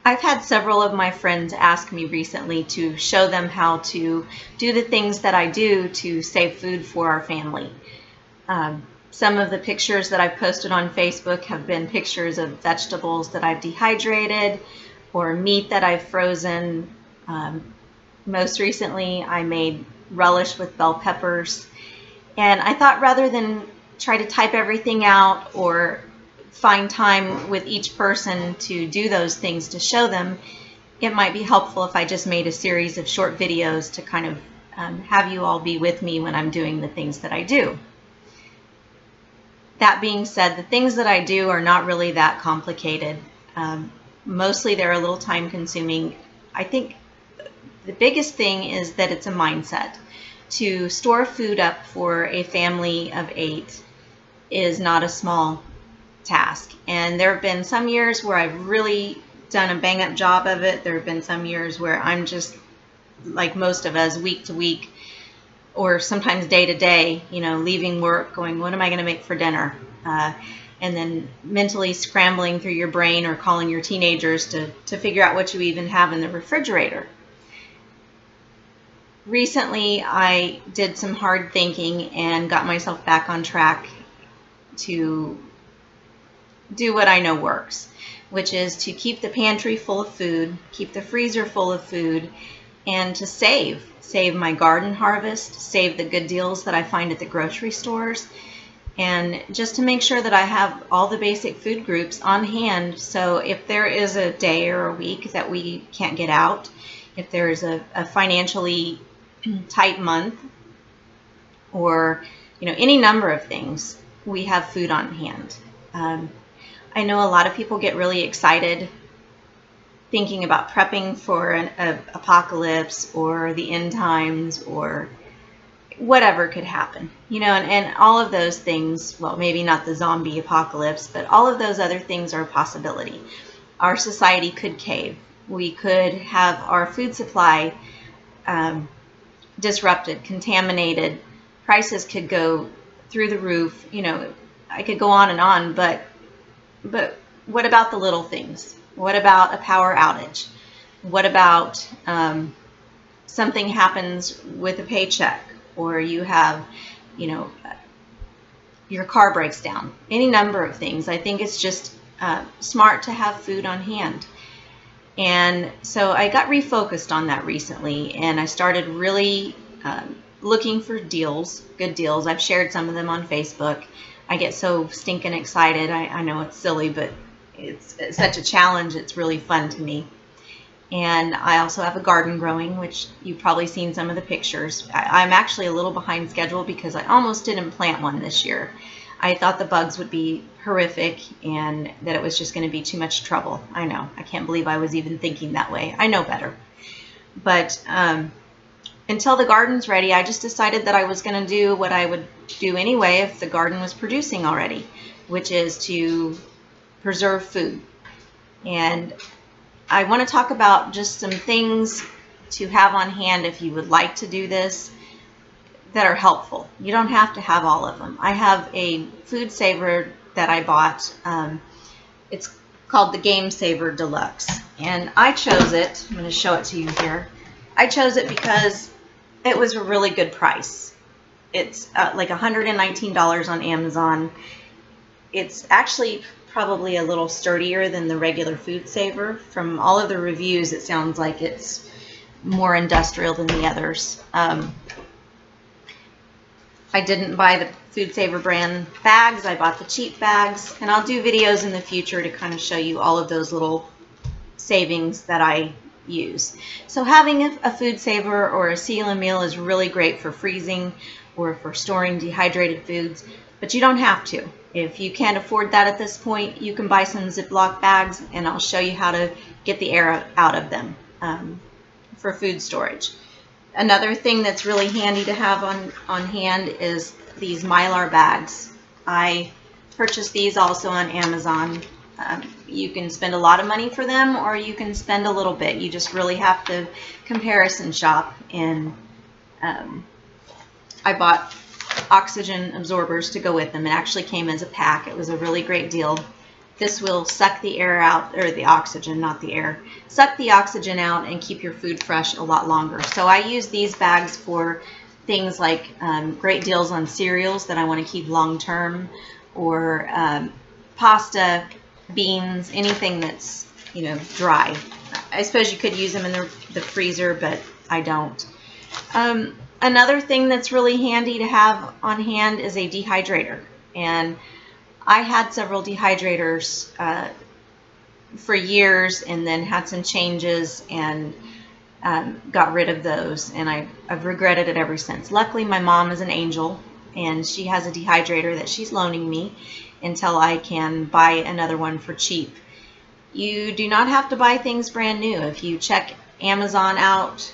I've had several of my friends ask me recently to show them how to do the things that I do to save food for our family. Some of the pictures that I've posted on Facebook have been pictures of vegetables that I've dehydrated or meat that I've frozen. Most recently, I made relish with bell peppers. And I thought rather than try to type everything out or find time with each person to do those things to show them, it might be helpful if I just made a series of short videos to kind of have you all be with me when I'm doing the things that I do. That being said, the things that I do are not really that complicated. Mostly they're a little time consuming. I think the biggest thing is that it's a mindset. To store food up for a family of 8 is not a small task. And there have been some years where I've really done a bang-up job of it. There have been some years where I'm just, like most of us, week to week or sometimes day to day, leaving work going, what am I going to make for dinner? And then mentally scrambling through your brain or calling your teenagers to figure out what you even have in the refrigerator. Recently, I did some hard thinking and got myself back on track to do what I know works, which is to keep the pantry full of food, keep the freezer full of food, and to save my garden harvest, save the good deals that I find at the grocery stores, and just to make sure that I have all the basic food groups on hand. So if there is a day or a week that we can't get out, if there is a financially tight month, or any number of things, we have food on hand. I know a lot of people get really excited thinking about prepping for an apocalypse or the end times or whatever could happen, and all of those things, well, maybe not the zombie apocalypse, but all of those other things are a possibility. Our society could cave. We could have our food supply disrupted, contaminated. Prices could go through the roof. I could go on, but what about the little things? What about a power outage? What about something happens with a paycheck, or you have, your car breaks down? Any number of things. I think it's just smart to have food on hand. And so I got refocused on that recently, and I started really looking for deals, good deals. I've shared some of them on Facebook. I get so stinking excited. I know it's silly, but it's such a challenge. It's really fun to me. And I also have a garden growing, which you've probably seen some of the pictures. I'm actually a little behind schedule because I almost didn't plant one this year. I thought the bugs would be horrific and that it was just going to be too much trouble. I know. I can't believe I was even thinking that way. I know better. But until the garden's ready, I just decided that I was going to do what I would do anyway if the garden was producing already, which is to preserve food. And I want to talk about just some things to have on hand if you would like to do this that are helpful. You don't have to have all of them. I have a food saver that I bought. It's called the Game Saver Deluxe. And I chose it. I'm going to show it to you here. I chose it because it was a really good price. It's like $119 on Amazon. It's actually probably a little sturdier than the regular food saver. From all of the reviews, it sounds like it's more industrial than the others. I didn't buy the Food Saver brand bags. I bought the cheap bags, and I'll do videos in the future to kind of show you all of those little savings that I use. So having a food saver or a seal and meal is really great for freezing or for storing dehydrated foods, but you don't have to. If you can't afford that at this point, you can buy some Ziploc bags, and I'll show you how to get the air out of them for food storage. Another thing that's really handy to have on hand is these Mylar bags. I purchased these also on Amazon. You can spend a lot of money for them, or you can spend a little bit. You just really have to comparison shop. And I bought oxygen absorbers to go with them. It actually came as a pack. It was a really great deal. This will suck the air out, or the oxygen, not the air. Suck the oxygen out and keep your food fresh a lot longer. So I use these bags for things like great deals on cereals that I want to keep long term, or pasta, beans, anything that's, you know, dry. I suppose you could use them in the freezer, but I don't. Another thing that's really handy to have on hand is a dehydrator. And I had several dehydrators for years, and then had some changes and got rid of those, and I've regretted it ever since. Luckily, my mom is an angel, and she has a dehydrator that she's loaning me until I can buy another one for cheap. You do not have to buy things brand new. If you check Amazon out,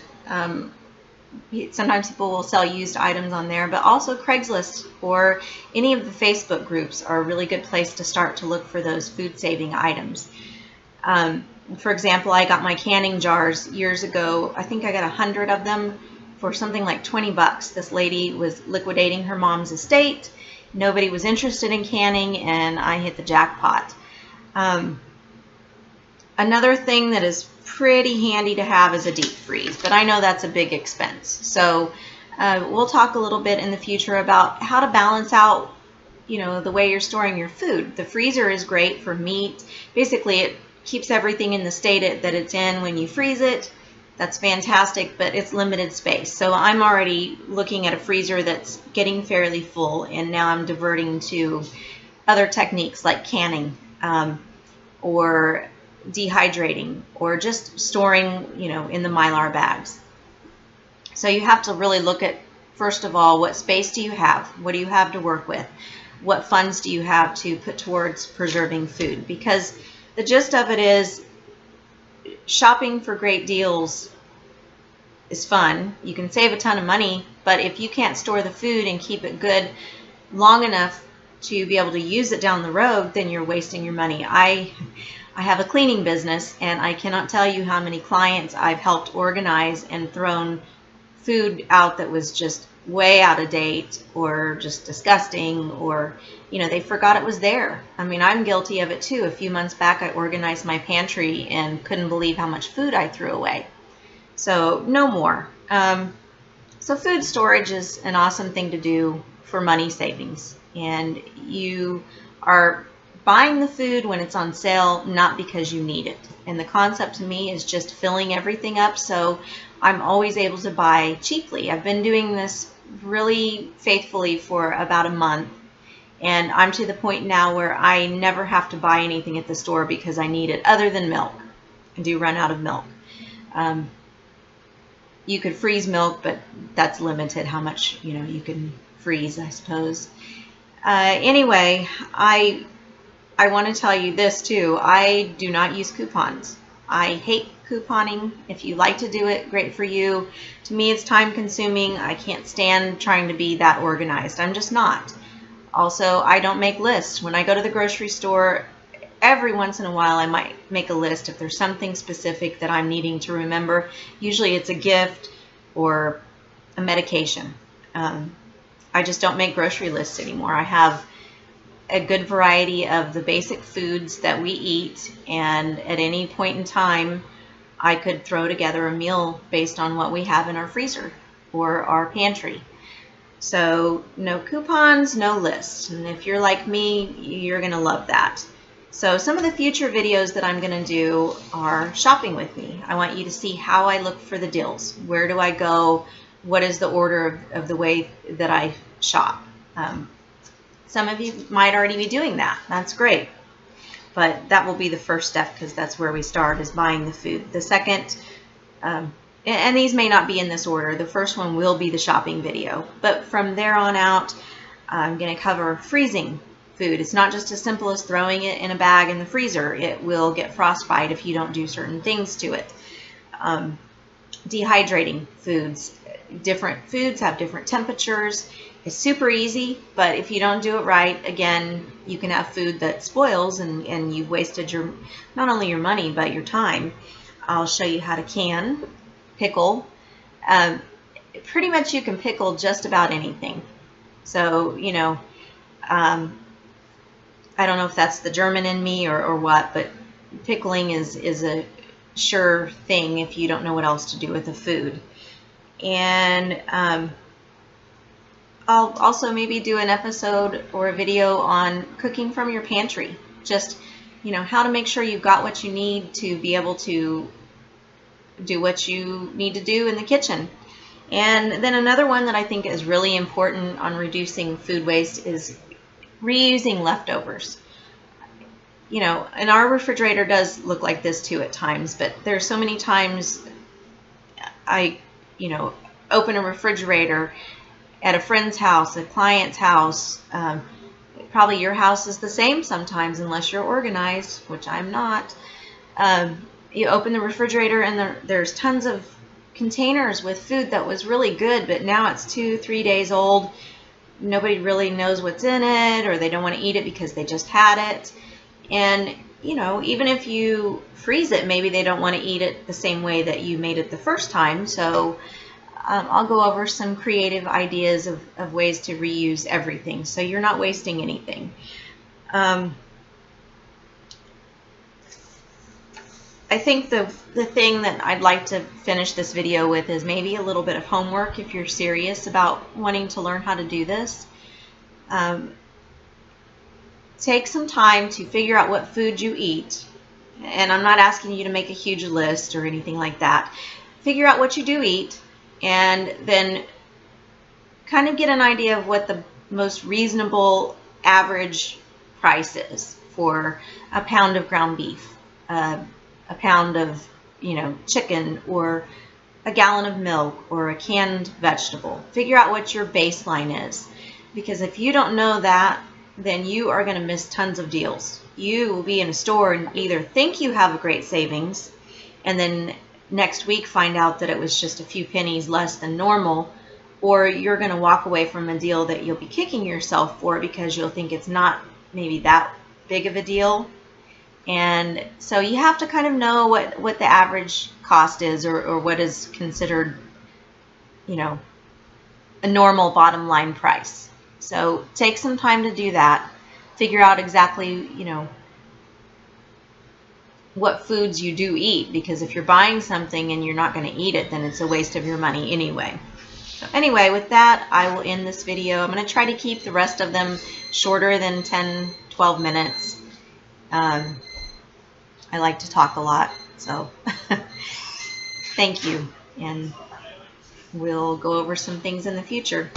sometimes people will sell used items on there, but also Craigslist or any of the Facebook groups are a really good place to start to look for those food-saving items. For example, I got my canning jars years ago. I think I got 100 of them for something like 20 bucks. This lady was liquidating her mom's estate. Nobody was interested in canning, and I hit the jackpot. Another thing that is pretty handy to have is a deep freeze, but I know that's a big expense. So we'll talk a little bit in the future about how to balance out, you know, the way you're storing your food. The freezer is great for meat. Basically, it keeps everything in the state that it's in when you freeze it. That's fantastic, but it's limited space. So I'm already looking at a freezer that's getting fairly full, and now I'm diverting to other techniques like canning, or dehydrating, or just storing, you know, in the Mylar bags. So you have to really look at, first of all, what space do you have? What do you have to work with? What funds do you have to put towards preserving food? Because the gist of it is, shopping for great deals is fun. You can save a ton of money, but if you can't store the food and keep it good long enough to be able to use it down the road, then you're wasting your money. I have a cleaning business, and I cannot tell you how many clients I've helped organize and thrown food out that was just way out of date, or just disgusting, or, you know, they forgot it was there. I mean, I'm guilty of it too. A few months back, I organized my pantry and couldn't believe how much food I threw away. So no more. So food storage is an awesome thing to do for money savings, and you are buying the food when it's on sale, not because you need it. And the concept to me is just filling everything up, so I'm always able to buy cheaply. I've been doing this really faithfully for about a month, and I'm to the point now where I never have to buy anything at the store because I need it, other than milk. I do run out of milk. You could freeze milk, but that's limited how much, you know, you can freeze, I suppose. Anyway, I want to tell you this too. I do not use coupons. I hate couponing. If you like to do it, great for you. To me, it's time consuming. I can't stand trying to be that organized. I'm just not. Also, I don't make lists. When I go to the grocery store, every once in a while I might make a list if there's something specific that I'm needing to remember. Usually it's a gift or a medication. I just don't make grocery lists anymore. I have a good variety of the basic foods that we eat, and at any point in time I could throw together a meal based on what we have in our freezer or our pantry. So no coupons, no lists. And if you're like me, you're going to love that. So some of the future videos that I'm going to do are shopping with me. I want you to see how I look for the deals. Where do I go? What is the order of the way that I shop? Some of you might already be doing that. That's great. But that will be the first step, because that's where we start, is buying the food. The second, and these may not be in this order, the first one will be the shopping video. But from there on out, I'm going to cover freezing food. It's not just as simple as throwing it in a bag in the freezer. It will get frostbite if you don't do certain things to it. Dehydrating foods. Different foods have different temperatures. It's super easy, but if you don't do it right, again, you can have food that spoils, and you've wasted your, not only your money, but your time. I'll show you how to can, pickle. Pretty much you can pickle just about anything. So, you know, I don't know if that's the German in me or what, but pickling is a sure thing if you don't know what else to do with the food. And I'll also maybe do an episode or a video on cooking from your pantry. Just, you know, how to make sure you've got what you need to be able to do what you need to do in the kitchen. And then another one that I think is really important on reducing food waste is reusing leftovers. You know, and our refrigerator does look like this too at times, but there's so many times I, you know, open a refrigerator at a friend's house, a client's house. Probably your house is the same sometimes unless you're organized, which I'm not. You open the refrigerator and there's tons of containers with food that was really good, but now it's 2-3 days old. Nobody really knows what's in it, or they don't want to eat it because they just had it. And, you know, even if you freeze it, maybe they don't want to eat it the same way that you made it the first time. So I'll go over some creative ideas of ways to reuse everything so you're not wasting anything. I think the thing that I'd like to finish this video with is maybe a little bit of homework if you're serious about wanting to learn how to do this. Take some time to figure out what food you eat. And I'm not asking you to make a huge list or anything like that. Figure out what you do eat, and then kind of get an idea of what the most reasonable average price is for a pound of ground beef, a pound of, you know, chicken, or a gallon of milk, or a canned vegetable. Figure out what your baseline is, because if you don't know that, then you are going to miss tons of deals. You will be in a store and either think you have a great savings, and then next week find out that it was just a few pennies less than normal, or you're going to walk away from a deal that you'll be kicking yourself for because you'll think it's not maybe that big of a deal. And so you have to kind of know what the average cost is, or what is considered, you know, a normal bottom line price. So take some time to do that. Figure out exactly, you know, what foods you do eat, because if you're buying something and you're not going to eat it, then it's a waste of your money anyway. So anyway, with that, I will end this video. I'm going to try to keep the rest of them shorter than 10-12 minutes. I like to talk a lot, so thank you, and we'll go over some things in the future.